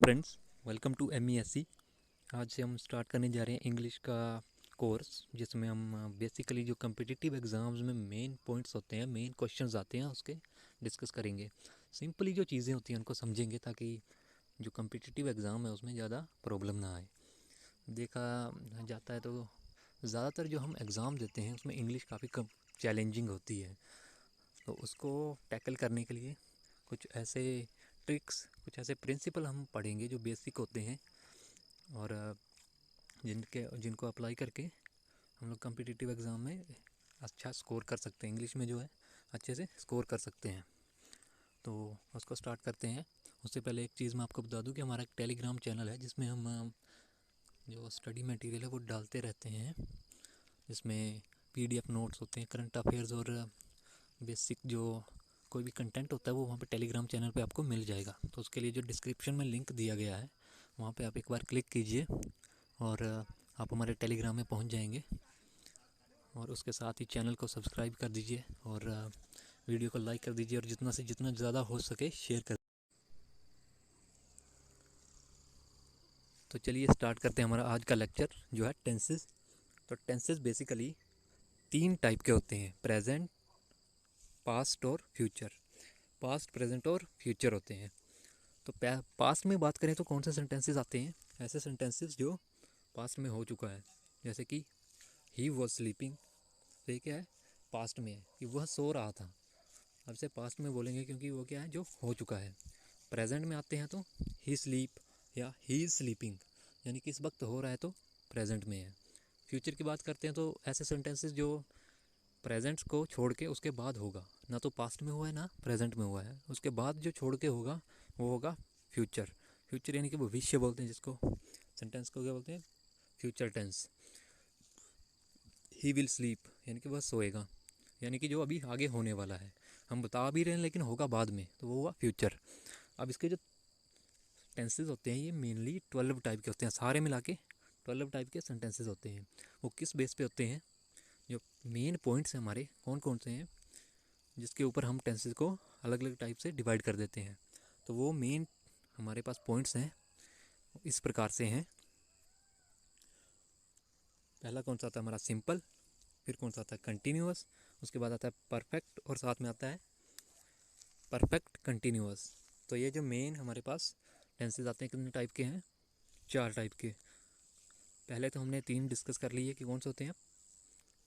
Friends, welcome to MESC। आज से हम स्टार्ट करने जा रहे हैं इंग्लिश का कोर्स, जिसमें हम बेसिकली जो कम्पिटिटिव एग्ज़ाम्स में मेन पॉइंट्स होते हैं, मेन क्वेश्चंस आते हैं, उसके डिस्कस करेंगे। सिंपली जो चीज़ें होती हैं उनको समझेंगे ताकि जो कम्पिटिटिव एग्ज़ाम है उसमें ज़्यादा प्रॉब्लम ना आए। देखा जाता है तो ज़्यादातर जो हम एग्ज़ाम देते हैं उसमें इंग्लिश काफ़ी कम चैलेंजिंग होती है, तो उसको टैकल करने के लिए कुछ ऐसे ट्रिक्स, कुछ ऐसे प्रिंसिपल हम पढ़ेंगे जो बेसिक होते हैं और जिनको अप्लाई करके हम लोग कम्पिटिटिव एग्ज़ाम में अच्छा स्कोर कर सकते हैं, इंग्लिश में जो है अच्छे से स्कोर कर सकते हैं। तो उसको स्टार्ट करते हैं। उससे पहले एक चीज़ मैं आपको बता दूं कि हमारा एक टेलीग्राम चैनल है जिसमें हम जो स्टडी मटेरियल है वो डालते रहते हैं, जिसमें PDF नोट्स होते हैं, करंट अफेयर्स और बेसिक जो कोई भी कंटेंट होता है वो वहाँ पे टेलीग्राम चैनल पे आपको मिल जाएगा। तो उसके लिए जो डिस्क्रिप्शन में लिंक दिया गया है वहाँ पे आप एक बार क्लिक कीजिए और आप हमारे टेलीग्राम में पहुँच जाएंगे। और उसके साथ ही चैनल को सब्सक्राइब कर दीजिए और वीडियो को लाइक कर दीजिए और जितना से जितना ज़्यादा हो सके शेयर कर। तो चलिए स्टार्ट करते हैं हमारा आज का लेक्चर जो है टेंसेस। तो टेंसेस बेसिकली 3 टाइप के होते हैं, प्रेजेंट, पास्ट और फ्यूचर। पास्ट, प्रेजेंट और फ्यूचर होते हैं। तो पास्ट में बात करें तो कौन से सेंटेंसेस आते हैं? ऐसे सेंटेंसेस जो पास्ट में हो चुका है, जैसे कि ही वॉज स्लीपिंग। तो ये क्या है? पास्ट में है कि वह सो रहा था। अब से पास्ट में बोलेंगे क्योंकि वो क्या है, जो हो चुका है। प्रेजेंट में आते हैं तो ही स्लीप या ही इज़ स्लीपिंग, यानी कि इस वक्त हो रहा है तो प्रेजेंट में है। फ्यूचर की बात करते हैं तो ऐसे सेंटेंसेस जो प्रेजेंट को छोड़ के उसके बाद होगा, ना तो पास्ट में हुआ है ना प्रेजेंट में हुआ है, उसके बाद जो छोड़ के होगा वो होगा फ्यूचर। फ्यूचर यानी कि भविष्य बोलते हैं जिसको, सेंटेंस को क्या बोलते हैं? Future tense. He will sleep यानी कि वह सोएगा, यानी कि जो अभी आगे होने वाला है, हम बता भी रहे हैं लेकिन होगा बाद में, तो वो हुआ फ्यूचर। अब इसके जो टेंसेज होते हैं ये मेनली 12 टाइप के होते हैं, सारे मिला के 12 टाइप के सेंटेंसेज होते हैं। वो किस बेस पे होते हैं? जो मेन पॉइंट्स हैं हमारे कौन कौन से हैं जिसके ऊपर हम टेंसेज को अलग अलग टाइप से डिवाइड कर देते हैं। तो वो मेन हमारे पास पॉइंट्स हैं, इस प्रकार से हैं। पहला कौन सा आता है हमारा? सिंपल। फिर कौन सा आता है? कंटिन्यूअस। उसके बाद आता है परफेक्ट और साथ में आता है परफेक्ट कंटिन्यूअस। तो ये जो मेन हमारे पास टेंसेज आते हैं कितने टाइप के हैं? 4 टाइप के। पहले तो हमने 3 डिस्कस कर लिए कि कौन से होते हैं,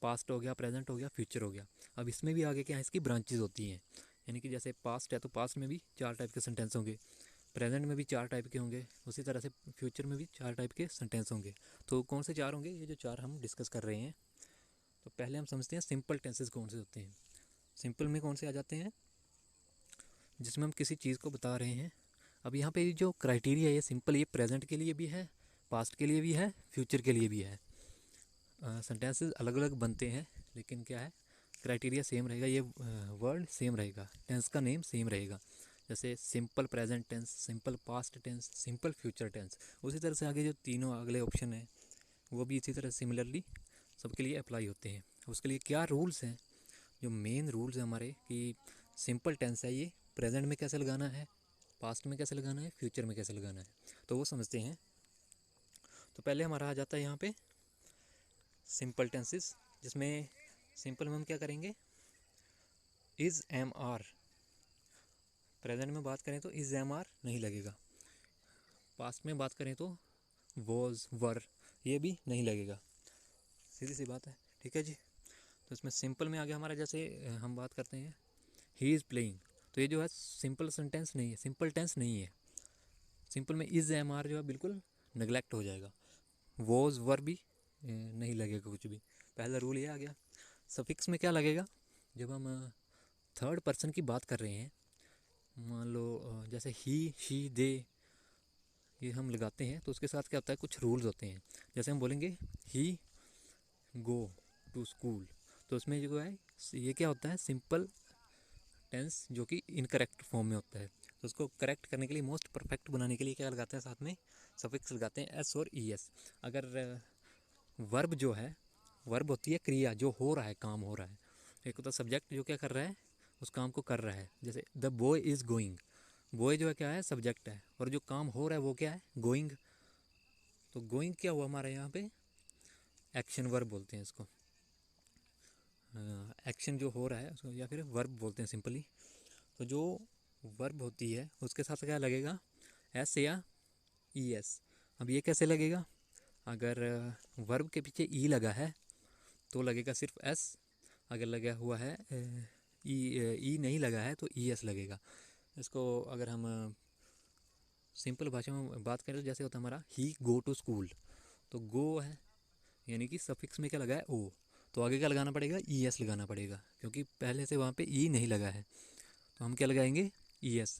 पास्ट हो गया, प्रेजेंट हो गया, फ्यूचर हो गया। अब इसमें भी आगे क्या है, इसकी ब्रांचेज होती हैं, यानी कि जैसे पास्ट है तो पास्ट में भी 4 टाइप के सेंटेंस होंगे, प्रेजेंट में भी 4 टाइप के होंगे, उसी तरह से फ्यूचर में भी 4 टाइप के सेंटेंस होंगे। तो कौन से 4 होंगे? ये जो 4 हम डिस्कस कर रहे हैं। तो पहले हम समझते हैं सिंपल टेंसेस कौन से होते हैं। सिंपल में कौन से आ जाते हैं? जिसमें हम किसी चीज़ को बता रहे हैं। अब यहाँ पे जो क्राइटेरिया है ये सिंपल, ये प्रेजेंट के लिए भी है, पास्ट के लिए भी है, फ्यूचर के लिए भी है। सेंटेंसेस अलग अलग बनते हैं लेकिन क्या है, क्राइटेरिया सेम रहेगा, ये वर्ड सेम रहेगा, टेंस का नेम सेम रहेगा। जैसे simple present tense, simple past tense, simple future tense. उसी तरह से आगे जो तीनों अगले ऑप्शन हैं वो भी इसी तरह सिमिलरली सबके लिए अप्लाई होते हैं। उसके लिए क्या रूल्स हैं? जो मेन रूल्स हैं हमारे कि सिंपल टेंस है ये प्रेजेंट में कैसे लगाना है, पास्ट में कैसे लगाना है, फ्यूचर में कैसे लगाना है, तो वो समझते हैं। तो पहले हमारा आ जाता है यहाँ पे सिंपल टेंसेस, जिसमें सिंपल में हम क्या करेंगे? Is am are. प्रेजेंट में बात करें तो इज़ एम आर नहीं लगेगा, पास्ट में बात करें तो वॉज वर ये भी नहीं लगेगा, सीधी सी बात है। ठीक है जी। तो इसमें सिंपल में आ गया हमारा, जैसे हम बात करते हैं ही इज़ प्लेइंग, तो ये जो है सिंपल सेंटेंस नहीं है, सिंपल टेंस नहीं है। सिंपल में इज़ एम आर जो है बिल्कुल नेगलेक्ट हो जाएगा, वॉज वर भी नहीं लगेगा कुछ भी। पहला रूल ये आ गया। सफिक्स में क्या लगेगा? जब हम थर्ड पर्सन की बात कर रहे हैं, मान लो जैसे ही, शी, दे, ये हम लगाते हैं तो उसके साथ क्या होता है, कुछ रूल्स होते हैं। जैसे हम बोलेंगे ही गो टू स्कूल, तो उसमें जो है ये क्या होता है, सिंपल टेंस जो कि इनकरेक्ट फॉर्म में होता है। तो उसको करेक्ट करने के लिए, मोस्ट परफेक्ट बनाने के लिए क्या लगाते हैं साथ में? सफिक्स लगाते हैं एस और ई एस। अगर वर्ब जो है, वर्ब होती है क्रिया जो हो रहा है, काम हो रहा है। एक होता है सब्जेक्ट जो क्या कर रहा है, उस काम को कर रहा है। जैसे the boy is going, boy जो है क्या है, सब्जेक्ट है, और जो काम हो रहा है वो क्या है, गोइंग। तो गोइंग क्या हुआ हमारे यहाँ पे, एक्शन वर्ब बोलते हैं इसको। एक्शन जो हो रहा है उसको, या फिर वर्ब बोलते हैं सिंपली। तो जो वर्ब होती है उसके साथ क्या लगेगा, एस या ई एस। अब ये कैसे लगेगा, अगर वर्ब के पीछे ई लगा है तो लगेगा सिर्फ एस, अगर लगा हुआ है ई नहीं लगा है तो ई एस लगेगा। इसको अगर हम सिंपल भाषा में बात करें तो जैसे होता है हमारा ही गो टू स्कूल, तो गो है यानी कि सफिक्स में क्या लगा है, ओ, तो आगे क्या लगाना पड़ेगा, ई एस लगाना पड़ेगा, क्योंकि पहले से वहाँ पे ई नहीं लगा है, तो हम क्या लगाएंगे, ई एस।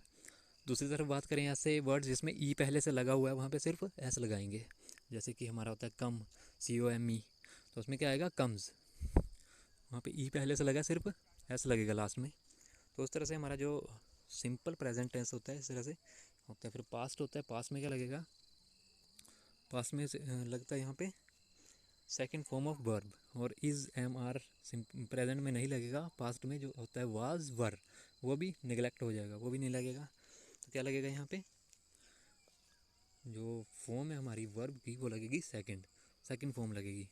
दूसरी तरफ बात करें ऐसे वर्ड जिसमें ई पहले से लगा हुआ है, वहाँ पे सिर्फ एस लगाएंगे। जैसे कि हमारा होता है कम, सी ओ एम ई, तो उसमें क्या आएगा, कम्स, वहाँ पे ई पहले से लगा, सिर्फ एस लगेगा लास्ट में। तो उस तरह से हमारा जो सिंपल प्रेजेंट टेंस होता है इस तरह से होता है। फिर पास्ट होता है, पास्ट में क्या लगेगा, पास्ट में लगता है यहाँ पे सेकंड फॉर्म ऑफ वर्ब, और इज़ एम आर प्रेजेंट में नहीं लगेगा। पास्ट में जो होता है वाज वर, वो भी निगलेक्ट हो जाएगा, वो भी नहीं लगेगा। तो क्या लगेगा यहाँ पे, जो फॉर्म है हमारी वर्ब की वो लगेगी सेकंड, सेकंड फॉर्म लगेगी।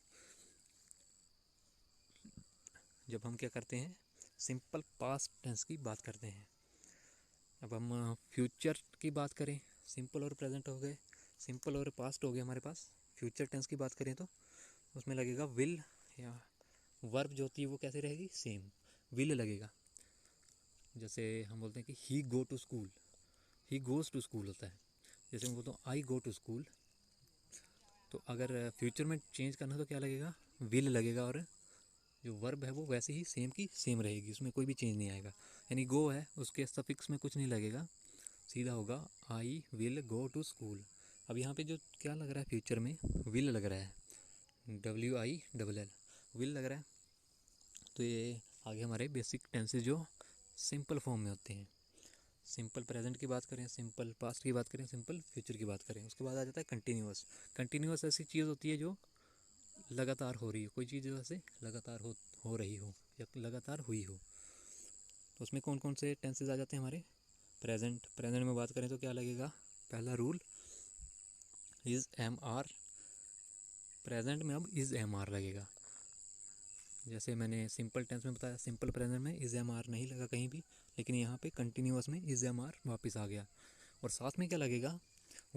जब हम क्या करते हैं, सिंपल पास्ट टेंस की बात करते हैं। अब हम फ्यूचर की बात करें, सिंपल और प्रेजेंट हो गए, सिंपल और पास्ट हो गए हमारे पास। फ्यूचर टेंस की बात करें तो उसमें लगेगा विल, या वर्ब जो होती है वो कैसे रहेगी, सेम, विल लगेगा। जैसे हम बोलते हैं कि he go to school, he goes to school होता है। जैसे मैं बोलता हूँ आई गो टू स्कूल, तो अगर फ्यूचर में चेंज करना तो क्या लगेगा, विल लगेगा, और जो वर्ब है वो वैसे ही सेम की सेम रहेगी, उसमें कोई भी चेंज नहीं आएगा। यानी गो है, उसके सफिक्स में कुछ नहीं लगेगा, सीधा होगा I will go to school. अब यहाँ पे जो क्या लग रहा है फ्यूचर में, विल लग रहा है, WILL विल लग रहा है। तो ये आगे हमारे बेसिक टेंसेज जो सिंपल फॉर्म में होते हैं। सिंपल प्रेजेंट की बात करें, सिंपल पास्ट की बात करें, सिंपल फ्यूचर की बात करें, उसके बाद आ जाता है कंटिन्यूअस। कंटिन्यूअस ऐसी चीज़ होती है जो लगातार हो रही हो, कोई चीज़ जैसे लगातार हो रही हो या लगातार हुई हो। तो उसमें कौन कौन से टेंसेज आ जाते हैं हमारे, प्रेजेंट। प्रेजेंट में बात करें तो क्या लगेगा, पहला rule is am are, present में अब इज़ एम आर लगेगा। जैसे मैंने सिंपल टेंस में बताया, सिंपल प्रेजेंट में इज़ एम आर नहीं लगा कहीं भी, लेकिन यहाँ पे कंटिन्यूअस में इज़ एम आर वापस आ गया। और साथ में क्या लगेगा,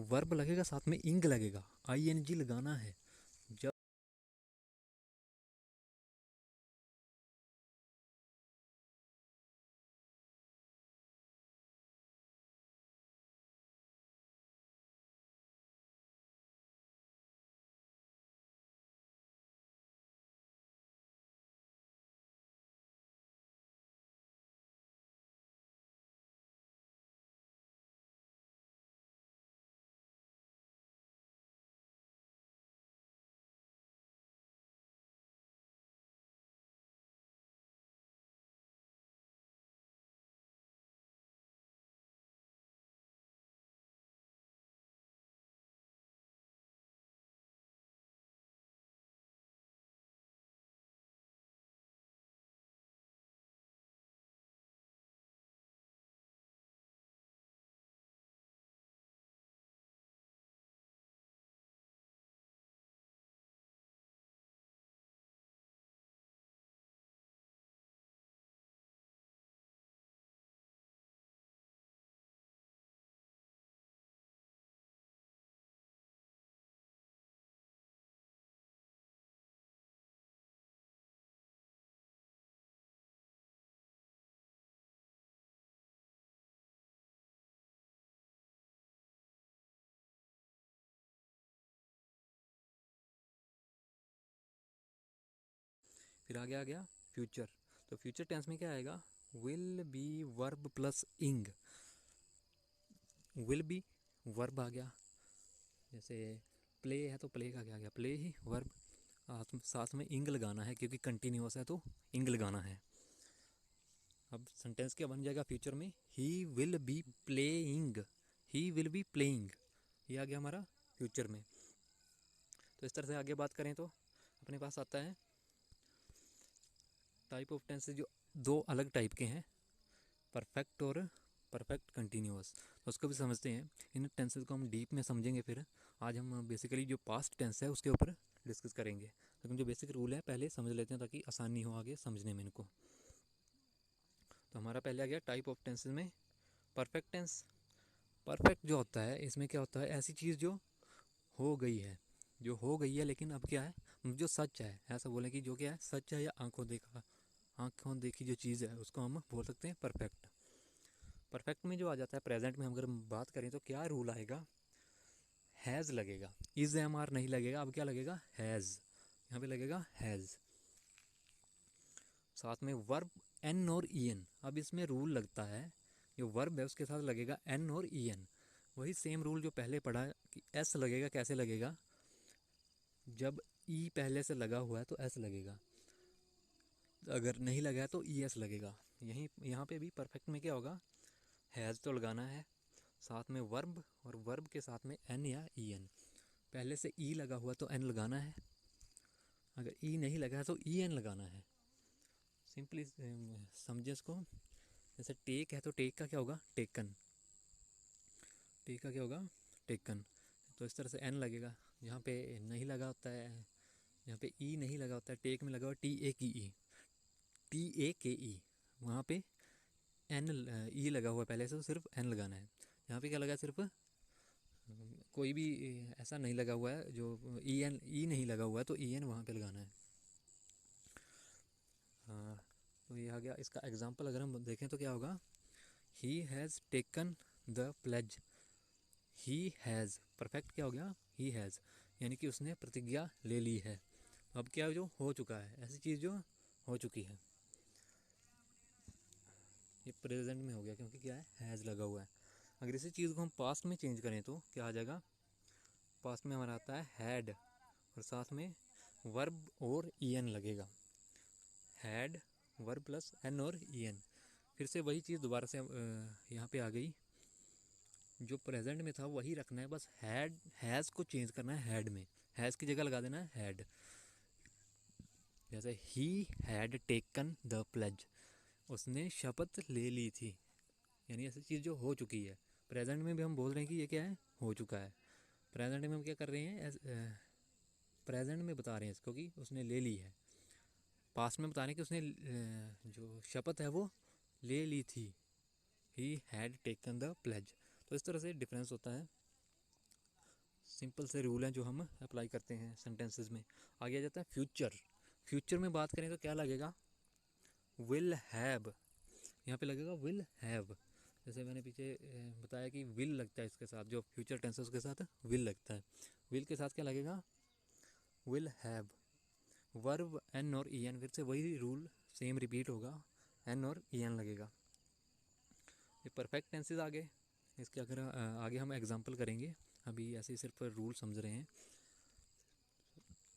वर्ब लगेगा, साथ में इंग लगेगा, ING लगाना है। जब फिर आगे आ गया फ्यूचर। तो फ्यूचर टेंस में क्या आएगा, विल बी वर्ब प्लस इंग। विल बी वर्ब आ गया, जैसे प्ले है तो प्ले का क्या आ गया, प्ले ही वर्ब, साथ में इंग लगाना है क्योंकि कंटिन्यूअस है तो इंग लगाना है। अब सेंटेंस क्या बन जाएगा फ्यूचर में, he will be playing, he will be playing, ये आ गया हमारा फ्यूचर में। तो इस तरह से आगे बात करें तो अपने पास आता है टाइप ऑफ टेंसेज, जो दो अलग टाइप के हैं, परफेक्ट और परफेक्ट कंटिन्यूअस, तो उसको भी समझते हैं। इन टेंसेस को हम डीप में समझेंगे। फिर आज हम बेसिकली जो पास्ट टेंस है उसके ऊपर डिस्कस करेंगे, लेकिन जो बेसिक रूल है पहले समझ लेते हैं ताकि आसानी हो आगे समझने में इनको। तो हमारा पहले आ गया टाइप ऑफ टेंसेस में परफेक्ट टेंस। परफेक्ट जो होता है इसमें क्या होता है, ऐसी चीज़ जो हो गई है, जो हो गई है लेकिन अब क्या है, जो सच है, ऐसा बोलें कि जो क्या है सच है या आंखों देखी जो चीज़ है उसको हम बोल सकते हैं परफेक्ट। परफेक्ट में जो आ जाता है प्रेजेंट में, हम अगर बात करें तो क्या रूल आएगा, हैज़ लगेगा, इज एम आर नहीं लगेगा, अब क्या लगेगा, हैज़, यहाँ पे लगेगा हैज़। साथ में वर्ब एन और ई एन, अब इसमें रूल लगता है, जो वर्ब है उसके साथ लगेगा एन और ई एन। वही सेम रूल जो पहले पढ़ा कि एस लगेगा, कैसे लगेगा, जब ई पहले से लगा हुआ है तो एस लगेगा, अगर नहीं लगा है तो ई एस लगेगा। यहाँ पे भी परफेक्ट में क्या होगा, हैज़ तो लगाना है, साथ में वर्ब, और वर्ब के साथ में एन या ई एन। पहले से ई लगा हुआ तो एन लगाना है, अगर ई नहीं लगा है तो ई एन लगाना है। सिंपली समझे इसको। जैसे टेक है तो टेक का क्या होगा, टेकन, टेक का क्या होगा, टेकन। तो इस तरह से एन लगेगा। यहाँ पे नहीं लगा होता है, यहाँ पे ई नहीं लगा होता है, टेक में लगा हुआ टी ए की ई, टी ए के ई, वहाँ पे एन ई लगा हुआ है पहले से, तो सिर्फ एन लगाना है। यहाँ पे क्या लगा, सिर्फ कोई भी ऐसा नहीं लगा हुआ है जो ई एन, ई नहीं लगा हुआ है तो ई एन वहाँ पे लगाना है। हाँ, तो ये आ गया। इसका एग्जांपल अगर हम देखें तो क्या होगा, he has taken the pledge. He has, perfect क्या हो गया, ही हैज़, यानी कि उसने प्रतिज्ञा ले ली है। अब क्या जो हो चुका है, ऐसी चीज़ जो हो चुकी है, ये प्रेजेंट में हो गया क्योंकि क्या है, हैज़ लगा हुआ है। अगर इसी चीज़ को हम पास्ट में चेंज करें तो क्या आ जाएगा, पास्ट में हमारा आता है हैड, और साथ में वर्ब और ई एन लगेगा, हैड वर्ब प्लस एन और ई एन। फिर से वही चीज़ दोबारा से यहाँ पे आ गई, जो प्रेजेंट में था वही रखना है, बस हैड, हैज़ को चेंज करना है हैड में, हैज़ की जगह लगा देना है हैड। जैसे he had taken the pledge, उसने शपथ ले ली थी, यानी ऐसी चीज़ जो हो चुकी है। प्रेजेंट में भी हम बोल रहे हैं कि ये क्या है, हो चुका है। प्रेजेंट में हम क्या कर रहे हैं, प्रेजेंट में बता रहे हैं इसको कि उसने ले ली है। पास्ट में बता रहे हैं कि उसने जो शपथ है वो ले ली थी, he had taken the pledge. तो इस तरह से डिफरेंस होता है। सिंपल से रूल हैं जो हम अप्लाई करते हैं सेंटेंसेस में। आगे आ जाता है फ्यूचर। फ्यूचर में बात करें तो क्या लगेगा, विल हैव, यहाँ पे लगेगा विल हैव। जैसे मैंने पीछे बताया कि विल लगता है इसके साथ, जो फ्यूचर टेंस है उसके साथ विल लगता है। विल के साथ क्या लगेगा, विल हैव। वर्ब एन और ई एन, फिर से वही रूल सेम रिपीट होगा, एन और ई एन लगेगा। ये परफेक्ट टेंसेज आ गए। इसके अगर आगे हम एग्जांपल करेंगे, अभी ऐसे सिर्फ रूल समझ रहे हैं।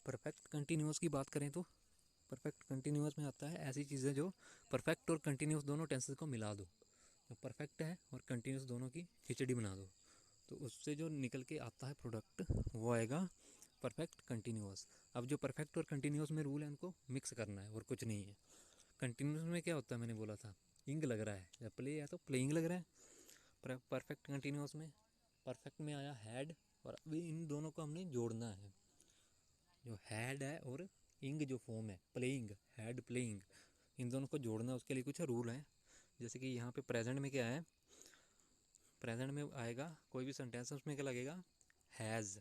परफेक्ट कंटिन्यूस की बात करें तो परफेक्ट कंटिन्यूस में आता है ऐसी चीज़ें जो परफेक्ट और कंटिन्यूस दोनों टेंसेस को मिला दो, जो परफेक्ट है और कंटिन्यूस दोनों की खिचड़ी बना दो, तो उससे जो निकल के आता है प्रोडक्ट वो आएगा परफेक्ट कंटिन्यूस। अब जो परफेक्ट और कंटिन्यूस में रूल है उनको मिक्स करना है और कुछ नहीं है। कंटिन्यूस में क्या होता है, मैंने बोला था इंग लग रहा है, या प्ले है तो प्लेइंग लग रहा है। परफेक्ट कंटिन्यूस में परफेक्ट में आया हैड, और अभी इन दोनों को हमने जोड़ना है, जो हैड है और इंग जो फॉर्म है प्लेइंग, हैड प्लेइंग, इन दोनों को जोड़ना है। उसके लिए कुछ रूल हैं, जैसे कि यहाँ पे प्रेजेंट में क्या है, प्रेजेंट में आएगा कोई भी सेंटेंस उसमें क्या लगेगा, हैज़,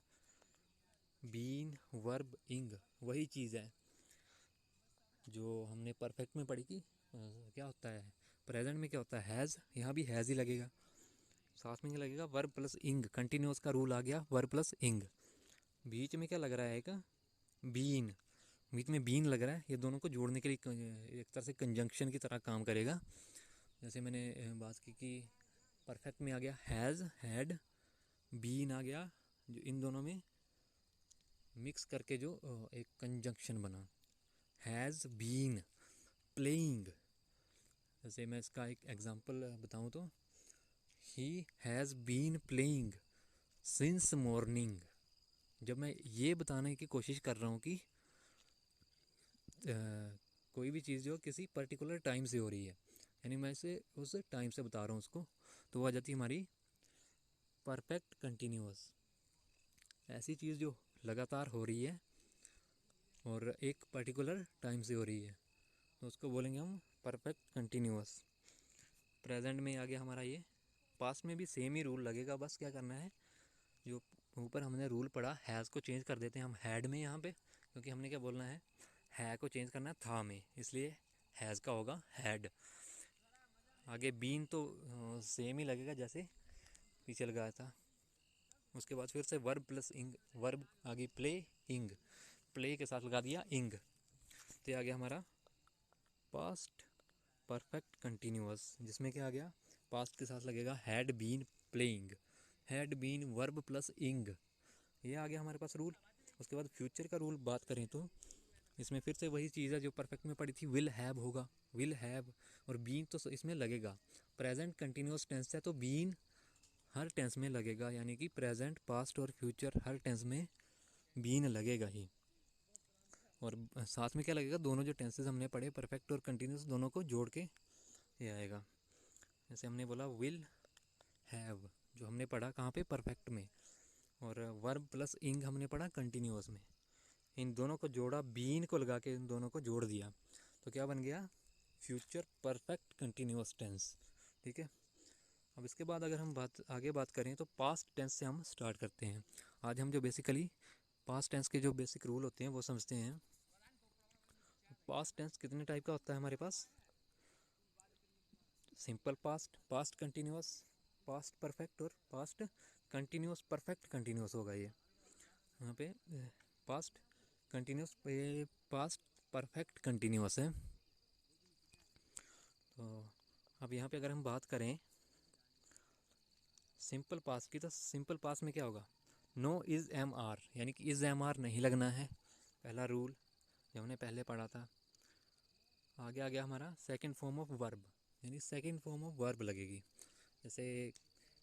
बीन, वर्ब, इंग, वही चीज़ है जो हमने परफेक्ट में पढ़ी थी। क्या होता है प्रेजेंट में, क्या होता है हैज़, यहाँ भी हैज़ ही लगेगा, साथ में क्या लगेगा, वर्ब प्लस इंग, कंटिन्यूस का रूल आ गया, वर्ब प्लस इंग। बीच में क्या लग रहा है, एक बीन, बीच में बीन लग रहा है, ये दोनों को जोड़ने के लिए एक तरह से कंजंक्शन की तरह काम करेगा। जैसे मैंने बात की कि परफेक्ट में आ गया हैज़, हैड, बीन आ गया, जो इन दोनों में मिक्स करके जो एक कंजंक्शन बना, हैज़ बीन प्लेइंग। जैसे मैं इसका एक एग्जांपल बताऊं तो he has been playing since morning. जब मैं ये बताने की कोशिश कर रहा हूँ कि कोई भी चीज़ जो किसी पर्टिकुलर टाइम से हो रही है, यानी मैं इसे उस टाइम से बता रहा हूँ उसको, तो वो आ जाती है हमारी परफेक्ट कंटिन्यूअस। ऐसी चीज़ जो लगातार हो रही है और एक पर्टिकुलर टाइम से हो रही है तो उसको बोलेंगे हम परफेक्ट कंटिन्यूअस। प्रेजेंट में आ गया हमारा ये। पास्ट में भी सेम ही रूल लगेगा, बस क्या करना है, जो ऊपर हमने रूल पढ़ा हैज़ को चेंज कर देते हैं हम हैड में यहाँ पे, क्योंकि हमने क्या बोलना है को चेंज करना है था में, इसलिए हैज़ का होगा हैड। आगे बीन तो सेम ही लगेगा जैसे पीछे लगाया था। उसके बाद फिर से वर्ब प्लस इंग, वर्ब आगे प्ले इंग, प्ले के साथ लगा दिया इंग, तो आ गया हमारा पास्ट परफेक्ट कंटिन्यूअस, जिसमें क्या आ गया, पास्ट के साथ लगेगा had been playing, had been verb plus ing, ये आ गया हमारे पास रूल। उसके बाद फ्यूचर का रूल बात करें तो इसमें फिर से वही चीज़ है जो परफेक्ट में पड़ी थी, विल हैव होगा, विल हैव, और बीन तो इसमें लगेगा। प्रेजेंट कंटिन्यूअस टेंस है तो बीन हर टेंस में लगेगा, यानी कि प्रेजेंट पास्ट और फ्यूचर हर टेंस में बीन लगेगा ही। और साथ में क्या लगेगा, दोनों जो टेंसेस हमने पढ़े परफेक्ट और कंटिन्यूस दोनों को जोड़ के ये आएगा। जैसे हमने बोला विल हैव, जो हमने पढ़ा कहाँ पे, परफेक्ट में, और वर्ब प्लस इंग हमने पढ़ा कंटिन्यूस में, इन दोनों को जोड़ा, बीन को लगा के इन दोनों को जोड़ दिया तो क्या बन गया, फ्यूचर परफेक्ट कंटिन्यूस टेंस। ठीक है, अब इसके बाद अगर हम आगे बात करें तो पास्ट टेंस से हम स्टार्ट करते हैं। आज हम जो बेसिकली पास्ट टेंस के जो बेसिक रूल होते हैं वो समझते हैं। पास्ट टेंस कितने टाइप का होता है हमारे पास, simple past, past continuous, past perfect और पास्ट कंटिन्यूस परफेक्ट कंटिन्यूस होगा ये यहाँ पे। Past continuous, past perfect continuous है। तो अब यहाँ पे अगर हम बात करें सिंपल पास्ट की, तो सिंपल पास्ट में क्या होगा, नो इज़ एम आर, यानी कि इज़ एम आर नहीं लगना है, पहला रूल जो हमने पहले पढ़ा था। आगे आ गया हमारा सेकंड फॉर्म ऑफ वर्ब, यानी सेकंड फॉर्म ऑफ वर्ब लगेगी। जैसे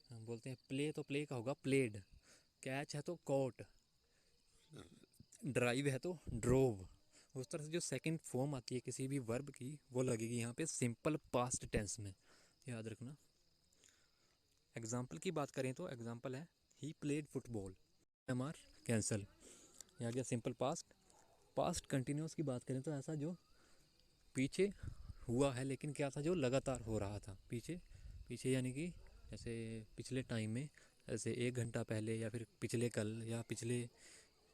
हम बोलते हैं प्ले, तो प्ले का होगा प्लेड, कैच है तो कॉट, ड्राइव है तो ड्रोव। उस तरह से जो सेकंड फॉर्म आती है किसी भी वर्ब की वो लगेगी यहाँ पे सिंपल पास्ट टेंस में, याद रखना। एग्जाम्पल की बात करें तो एग्जाम्पल है he played football, am are cancel, यह आ गया सिंपल पास्ट। पास्ट कंटिन्यूस की बात करें तो ऐसा जो पीछे हुआ है लेकिन क्या था, जो लगातार हो रहा था पीछे, पीछे यानी कि जैसे पिछले टाइम में, जैसे 1 घंटा पहले या फिर पिछले कल या पिछले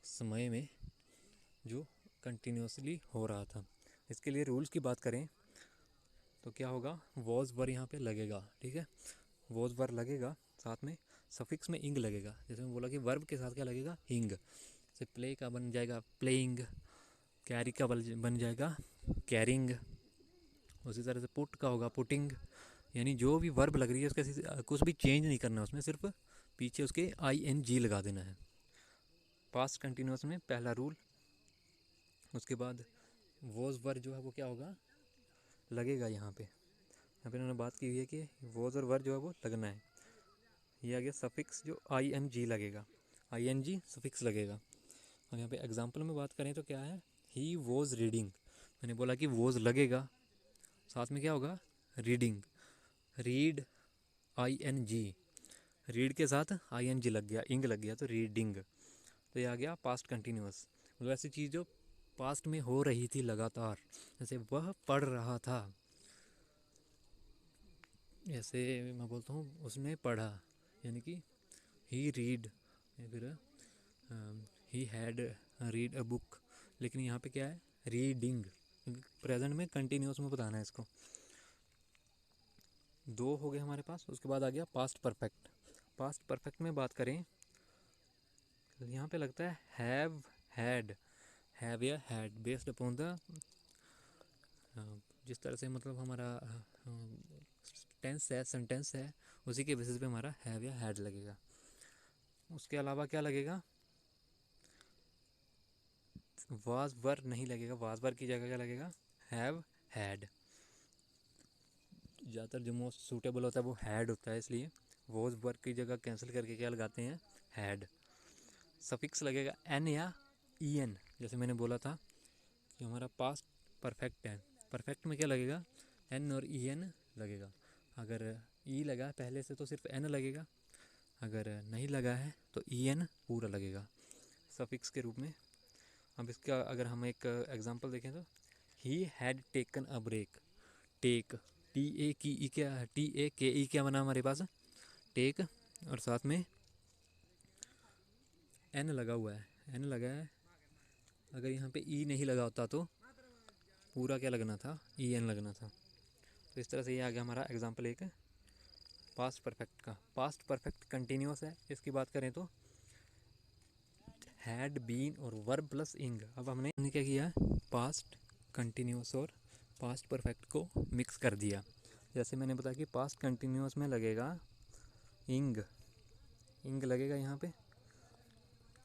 समय में जो कंटिन्यूसली हो रहा था। इसके लिए रूल्स की बात करें तो क्या होगा, वॉज वर यहाँ पे लगेगा। ठीक है, वॉज वर लगेगा, साथ में सफिक्स में इंग लगेगा। जैसे मैं बोला कि वर्ब के साथ क्या लगेगा, इंग, जैसे प्ले का बन जाएगा प्लेइंग, कैरी का बन जाएगा कैरिंग, उसी तरह से पुट का होगा पुटिंग। यानी जो भी वर्ब लग रही है उसका कुछ भी चेंज नहीं करना, उसमें सिर्फ पीछे उसके ING लगा देना है। पास्ट कंटिन्यूस में पहला रूल। उसके बाद वॉज वर जो है वो क्या होगा, लगेगा यहाँ पे उन्होंने बात की हुई है कि वॉज और वर जो है वो लगना है। ये आ गया सफिक्स जो ING लगेगा, ING सफिक्स लगेगा। और यहाँ पे एग्जांपल में बात करें तो क्या है, ही वॉज रीडिंग, मैंने बोला कि वॉज लगेगा, साथ में क्या होगा, रीडिंग, रीड ING, रीड के साथ ING लग गया, इंग लग गया तो रीडिंग, तो ये आ गया पास्ट कंटिन्यूस। मतलब ऐसी चीज़ जो पास्ट में हो रही थी लगातार, जैसे वह पढ़ रहा था, ऐसे मैं बोलता हूँ उसने पढ़ा, यानी कि ही रीड, या फिर he had read a book, लेकिन यहाँ पे क्या है, रीडिंग, प्रेजेंट में कंटिन्यूस में बताना है इसको। दो हो गए हमारे पास। उसके बाद आ गया पास्ट परफेक्ट। पास्ट परफेक्ट में बात करें यहाँ पे लगता है हैव या हैड बेस्ड अपॉन द, जिस तरह से मतलब हमारा टेंस है, सेंटेंस है, उसी के बेसिस पे हमारा हैव या हैड लगेगा। उसके अलावा क्या लगेगा, वाज वर नहीं लगेगा, वाज वर की जगह क्या लगेगा, हैव हैड। ज़्यादातर जो मोस्ट सूटेबल होता है वो हैड होता है, इसलिए वॉज वर की जगह कैंसिल करके क्या लगाते हैं, हैड। सफिक्स लगेगा एन या EN, जैसे मैंने बोला था कि हमारा पास्ट परफेक्ट है, परफेक्ट में क्या लगेगा, N और EN लगेगा। अगर ई लगा है पहले से तो सिर्फ एन लगेगा, अगर नहीं लगा है तो ई एन पूरा लगेगा सफिक्स के रूप में। अब इसका अगर हम एक एग्जांपल देखें तो he had taken a break. Take, T A की ई क्या, टी ए के ई क्या बना हमारे पास, टेक, और साथ में एन लगा हुआ है, एन लगा है। अगर यहाँ पे ई नहीं लगा होता तो पूरा क्या लगना था, ई एन लगना था। तो इस तरह से ये आ गया हमारा एग्जांपल एक पास्ट परफेक्ट का। पास्ट परफेक्ट कंटिन्यूस है, इसकी बात करें तो हैड बीन और वर्ब प्लस इंग। अब हमने क्या किया, पास्ट कंटिन्यूस और पास्ट परफेक्ट को मिक्स कर दिया। जैसे मैंने बताया कि पास्ट कंटिन्यूस में लगेगा इंग, इंग लगेगा यहाँ पे,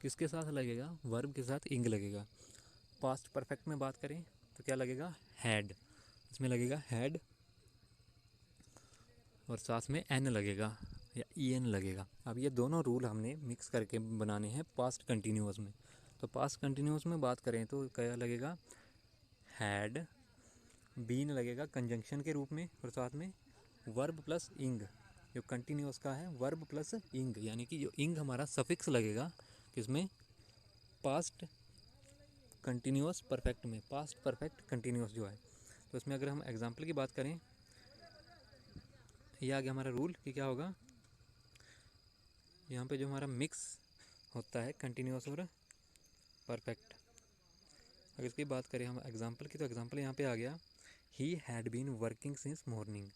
किसके साथ लगेगा, वर्ब के साथ इंग लगेगा। पास्ट परफेक्ट में बात करें तो क्या लगेगा, हैड, इसमें लगेगा हैड और साथ में एन लगेगा या ई एन लगेगा। अब ये दोनों रूल हमने मिक्स करके बनाने हैं पास्ट कंटिन्यूस में। तो पास्ट कंटिन्यूस में बात करें तो क्या लगेगा, हैड बीन लगेगा कंजंक्शन के रूप में, और साथ में वर्ब प्लस इंग। जो कंटिन्यूस का है वर्ब प्लस इंग, यानी कि जो इंग हमारा सफिक्स लगेगा किसमें, पास्ट कंटिन्यूस परफेक्ट में, पास्ट परफेक्ट कंटिन्यूस जो है। तो इसमें अगर हम एग्जांपल की बात करें, ये आ गया हमारा रूल कि क्या होगा, यहाँ पे जो हमारा मिक्स होता है कंटिन्यूस और परफेक्ट। अगर इसकी बात करें हम एग्जांपल की, तो एग्जांपल यहाँ पे आ गया, he had been working since morning.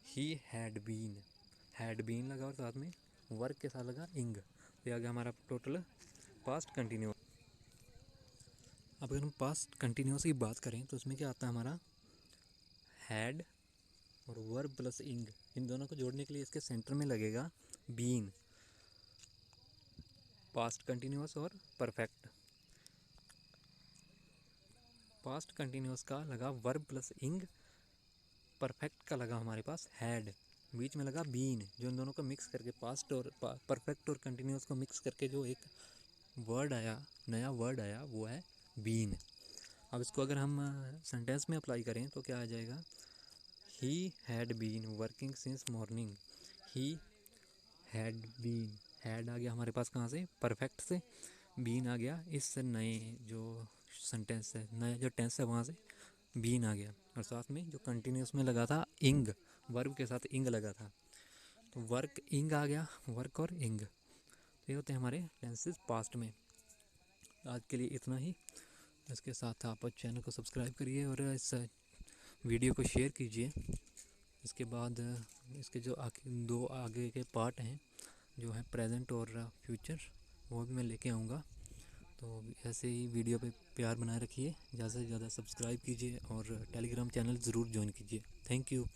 He had been लगा और साथ में वर्क के साथ लगा इंग, तो आ गया हमारा टोटल पास्ट कंटिन्यूस। अब अगर हम पास्ट कंटिन्यूस की बात करें तो उसमें क्या आता है हमारा, हैड और वर्ब प्लस इंग, इन दोनों को जोड़ने के लिए इसके सेंटर में लगेगा बीन। पास्ट कंटिन्यूस और परफेक्ट, पास्ट कंटिन्यूस का लगा वर्ब प्लस इंग, परफेक्ट का लगा हमारे पास हैड, बीच में लगा बीन। जो इन दोनों को मिक्स करके पास्ट और परफेक्ट और कंटिन्यूस को मिक्स करके जो एक वर्ड आया, नया वर्ड आया, वो है बीन। अब इसको अगर हम सेंटेंस में अप्लाई करें तो क्या आ जाएगा, he had been working since morning. He had been, had आ गया हमारे पास कहाँ से, परफेक्ट से, बीन आ गया इस नए जो सेंटेंस है, नया जो टेंस है वहाँ से बीन आ गया, और साथ में जो कंटिन्यूस में लगा था इंग, वर्ब के साथ इंग लगा था, तो वर्क इंग आ गया, वर्क और इंग। तो ये होते हैं हमारे टेंसेस पास्ट में। आज के लिए इतना ही। इसके साथ आप चैनल को सब्सक्राइब करिए और इस वीडियो को शेयर कीजिए। इसके बाद इसके जो दो आगे के पार्ट हैं जो है प्रेजेंट और फ्यूचर, वो भी मैं लेके आऊँगा। तो ऐसे ही वीडियो पे प्यार बनाए रखिए, ज़्यादा से ज़्यादा सब्सक्राइब कीजिए और टेलीग्राम चैनल ज़रूर ज्वाइन कीजिए। Thank you.